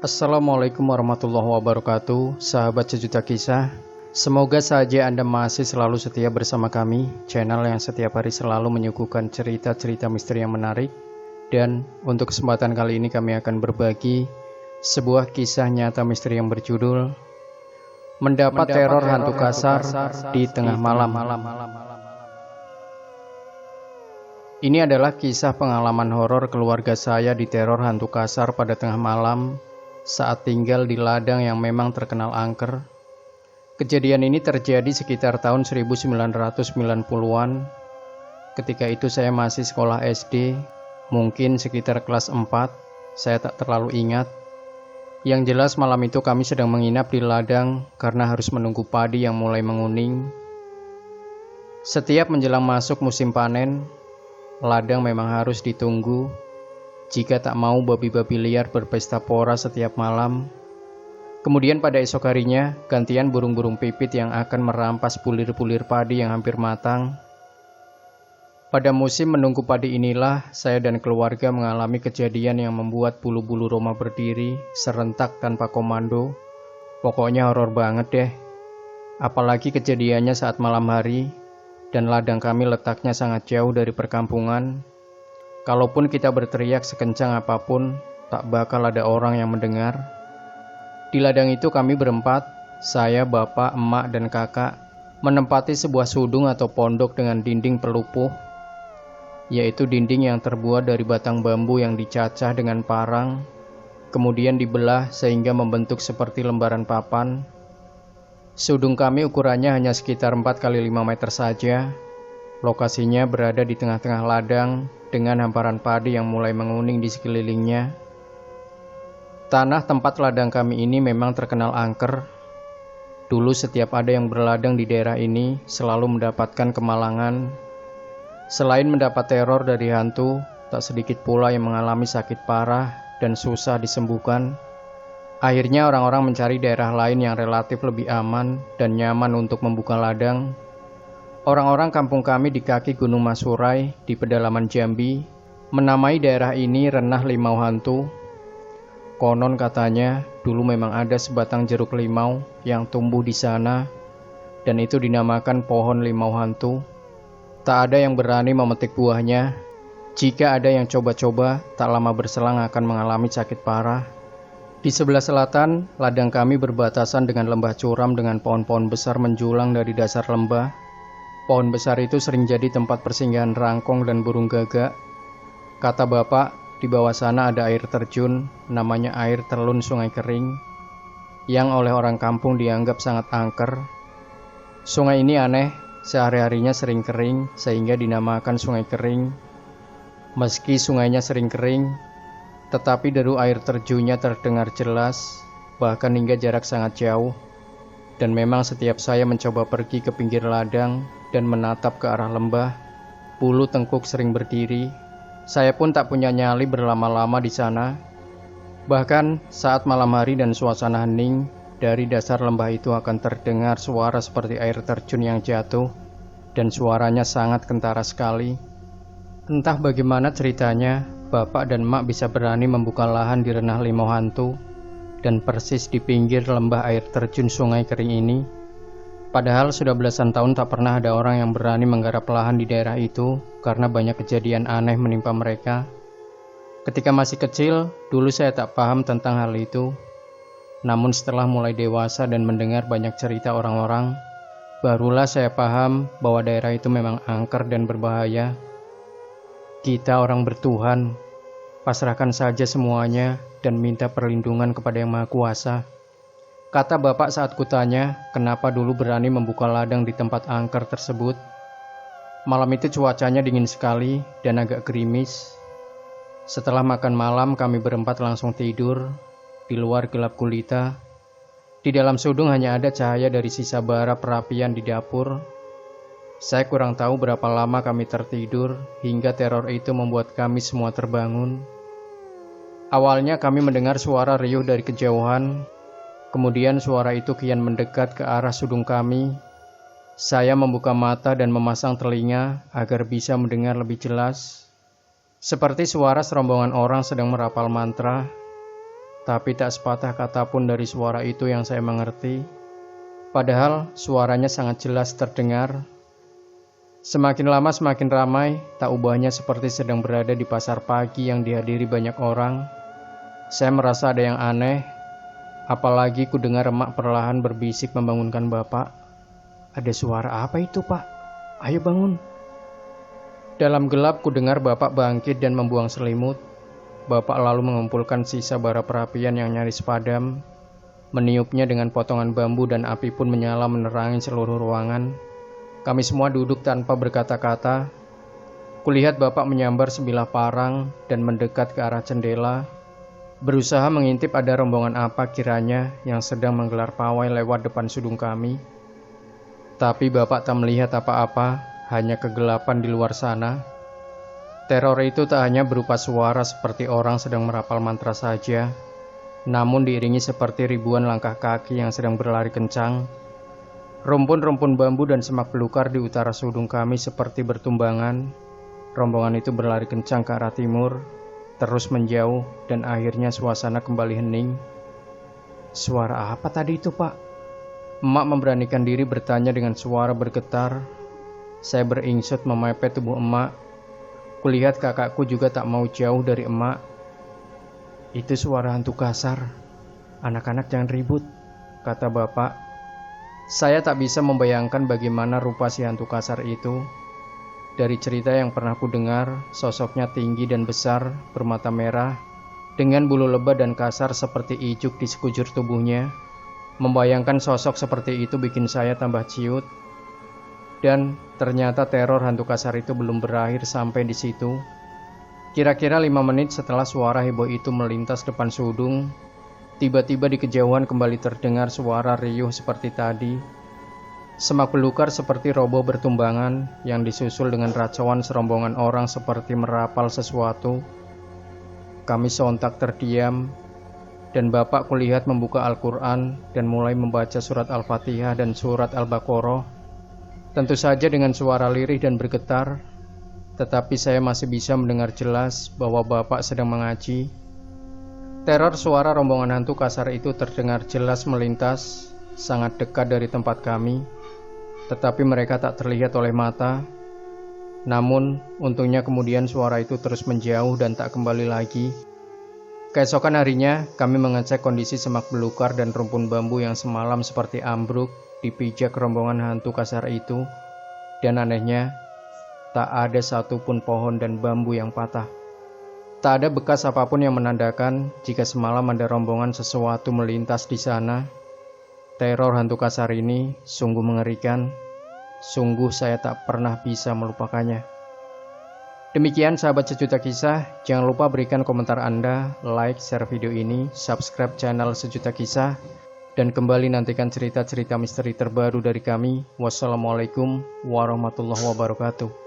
Assalamualaikum warahmatullahi wabarakatuh, sahabat sejuta kisah. Semoga saja Anda masih selalu setia bersama kami, channel yang setiap hari selalu menyuguhkan cerita-cerita misteri yang menarik. Dan untuk kesempatan kali ini kami akan berbagi sebuah kisah nyata misteri yang berjudul Mendapat Teror Hantu Kasar di Tengah Malam. Ini adalah kisah pengalaman horor keluarga saya diteror hantu kasar pada tengah malam saat tinggal di ladang yang memang terkenal angker. Kejadian ini terjadi sekitar tahun 1990-an. Ketika itu saya masih sekolah SD, mungkin sekitar kelas 4, saya tak terlalu ingat. Yang jelas malam itu kami sedang menginap di ladang karena harus menunggu padi yang mulai menguning. Setiap menjelang masuk musim panen, ladang memang harus ditunggu jika tak mau babi-babi liar berpesta pora setiap malam. Kemudian pada esok harinya, gantian burung-burung pipit yang akan merampas bulir-bulir padi yang hampir matang. Pada musim menunggu padi inilah, saya dan keluarga mengalami kejadian yang membuat bulu-bulu roma berdiri, serentak tanpa komando. Pokoknya horor banget deh. Apalagi kejadiannya saat malam hari, dan ladang kami letaknya sangat jauh dari perkampungan. Kalaupun kita berteriak sekencang apapun, tak bakal ada orang yang mendengar. Di ladang itu kami berempat, saya, bapak, emak, dan kakak, menempati sebuah sudung atau pondok dengan dinding pelupuh, yaitu dinding yang terbuat dari batang bambu yang dicacah dengan parang, kemudian dibelah sehingga membentuk seperti lembaran papan. Sudung kami ukurannya hanya sekitar 4 x 5 meter saja. Lokasinya berada di tengah-tengah ladang dengan hamparan padi yang mulai menguning di sekelilingnya. Tanah tempat ladang kami ini memang terkenal angker. Dulu setiap ada yang berladang di daerah ini selalu mendapatkan kemalangan. Selain mendapat teror dari hantu, tak sedikit pula yang mengalami sakit parah dan susah disembuhkan. Akhirnya orang-orang mencari daerah lain yang relatif lebih aman dan nyaman untuk membuka ladang. Orang-orang kampung kami di kaki Gunung Masurai di pedalaman Jambi menamai daerah ini Renah Limau Hantu. Konon katanya dulu memang ada sebatang jeruk limau yang tumbuh di sana dan itu dinamakan pohon limau hantu. Tak ada yang berani memetik buahnya. Jika ada yang coba-coba, tak lama berselang akan mengalami sakit parah. Di sebelah selatan, ladang kami berbatasan dengan lembah curam dengan pohon-pohon besar menjulang dari dasar lembah. Pohon besar itu sering jadi tempat persinggahan rangkong dan burung gagak. Kata bapak, di bawah sana ada air terjun, namanya air terlun Sungai Kering, yang oleh orang kampung dianggap sangat angker. Sungai ini aneh, sehari-harinya sering kering, sehingga dinamakan Sungai Kering. Meski sungainya sering kering, tetapi deru air terjunnya terdengar jelas, bahkan hingga jarak sangat jauh. Dan memang setiap saya mencoba pergi ke pinggir ladang dan menatap ke arah lembah, bulu tengkuk sering berdiri. Saya pun tak punya nyali berlama-lama di sana. Bahkan saat malam hari dan suasana hening, dari dasar lembah itu akan terdengar suara seperti air terjun yang jatuh, dan suaranya sangat kentara sekali. Entah bagaimana ceritanya, bapak dan emak bisa berani membuka lahan di Renah Limau Hantu dan persis di pinggir lembah air terjun Sungai Kering ini. Padahal sudah belasan tahun tak pernah ada orang yang berani menggarap lahan di daerah itu karena banyak kejadian aneh menimpa mereka. Ketika masih kecil, dulu saya tak paham tentang hal itu. Namun setelah mulai dewasa dan mendengar banyak cerita orang-orang, barulah saya paham bahwa daerah itu memang angker dan berbahaya. Kita orang bertuhan, pasrahkan saja semuanya dan minta perlindungan kepada Yang Maha Kuasa. Kata bapak saat kutanya, kenapa dulu berani membuka ladang di tempat angker tersebut. Malam itu cuacanya dingin sekali dan agak gerimis. Setelah makan malam, kami berempat langsung tidur. Di luar gelap gulita. Di dalam sudung hanya ada cahaya dari sisa bara perapian di dapur. Saya kurang tahu berapa lama kami tertidur hingga teror itu membuat kami semua terbangun. Awalnya kami mendengar suara riuh dari kejauhan. Kemudian suara itu kian mendekat ke arah sudung kami. Saya membuka mata dan memasang telinga agar bisa mendengar lebih jelas. Seperti suara serombongan orang sedang merapal mantra. tapi tak sepatah kata pun dari suara itu yang saya mengerti. Padahal suaranya sangat jelas terdengar. Semakin lama semakin ramai, tak ubahnya seperti sedang berada di pasar pagi yang dihadiri banyak orang. Saya merasa ada yang aneh, apalagi ku dengar emak perlahan berbisik membangunkan bapak. "Ada suara apa itu, Pak? Ayo bangun." Dalam gelap ku dengar bapak bangkit dan membuang selimut. Bapak lalu mengumpulkan sisa bara perapian yang nyaris padam, meniupnya dengan potongan bambu dan api pun menyala menerangi seluruh ruangan. Kami semua duduk tanpa berkata-kata. Kulihat bapak menyambar sebilah parang dan mendekat ke arah jendela, berusaha mengintip ada rombongan apa kiranya yang sedang menggelar pawai lewat depan sudung kami. Tapi bapak tak melihat apa-apa, hanya kegelapan di luar sana. Teror itu tak hanya berupa suara seperti orang sedang merapal mantra saja, namun diiringi seperti ribuan langkah kaki yang sedang berlari kencang. Rumpun-rumpun bambu dan semak belukar di utara sudung kami seperti bertumbangan. Rombongan itu berlari kencang ke arah timur, terus menjauh, dan akhirnya suasana kembali hening. "Suara apa tadi itu, Pak?" Emak memberanikan diri bertanya dengan suara bergetar. Saya beringsut memepet tubuh emak. Kulihat kakakku juga tak mau jauh dari emak. "Itu suara hantu kasar. Anak-anak jangan ribut," kata bapak. Saya tak bisa membayangkan bagaimana rupa si hantu kasar itu. Dari cerita yang pernah ku dengar, sosoknya tinggi dan besar, bermata merah, dengan bulu lebat dan kasar seperti ijuk di sekujur tubuhnya. Membayangkan sosok seperti itu bikin saya tambah ciut. Dan ternyata teror hantu kasar itu belum berakhir sampai di situ. Kira-kira 5 menit setelah suara heboh itu melintas depan sudung, tiba-tiba di kejauhan kembali terdengar suara riuh seperti tadi. Semak belukar seperti roboh bertumbangan yang disusul dengan racauan serombongan orang seperti merapal sesuatu. Kami sontak terdiam, dan bapak kulihat membuka Al-Quran dan mulai membaca surat Al-Fatihah dan surat Al-Baqarah. Tentu saja dengan suara lirih dan bergetar, tetapi saya masih bisa mendengar jelas bahwa bapak sedang mengaji. Teror suara rombongan hantu kasar itu terdengar jelas melintas, sangat dekat dari tempat kami, tetapi mereka tak terlihat oleh mata. Namun, untungnya kemudian suara itu terus menjauh dan tak kembali lagi. Keesokan harinya, kami mengecek kondisi semak belukar dan rumpun bambu yang semalam seperti ambruk dipijak rombongan hantu kasar itu, dan anehnya, tak ada satupun pohon dan bambu yang patah. Tak ada bekas apapun yang menandakan jika semalam ada rombongan sesuatu melintas di sana. Teror hantu kasar ini sungguh mengerikan. Sungguh saya tak pernah bisa melupakannya. Demikian sahabat Sejuta Kisah, jangan lupa berikan komentar Anda, like, share video ini, subscribe channel Sejuta Kisah, dan kembali nantikan cerita-cerita misteri terbaru dari kami. Wassalamualaikum warahmatullahi wabarakatuh.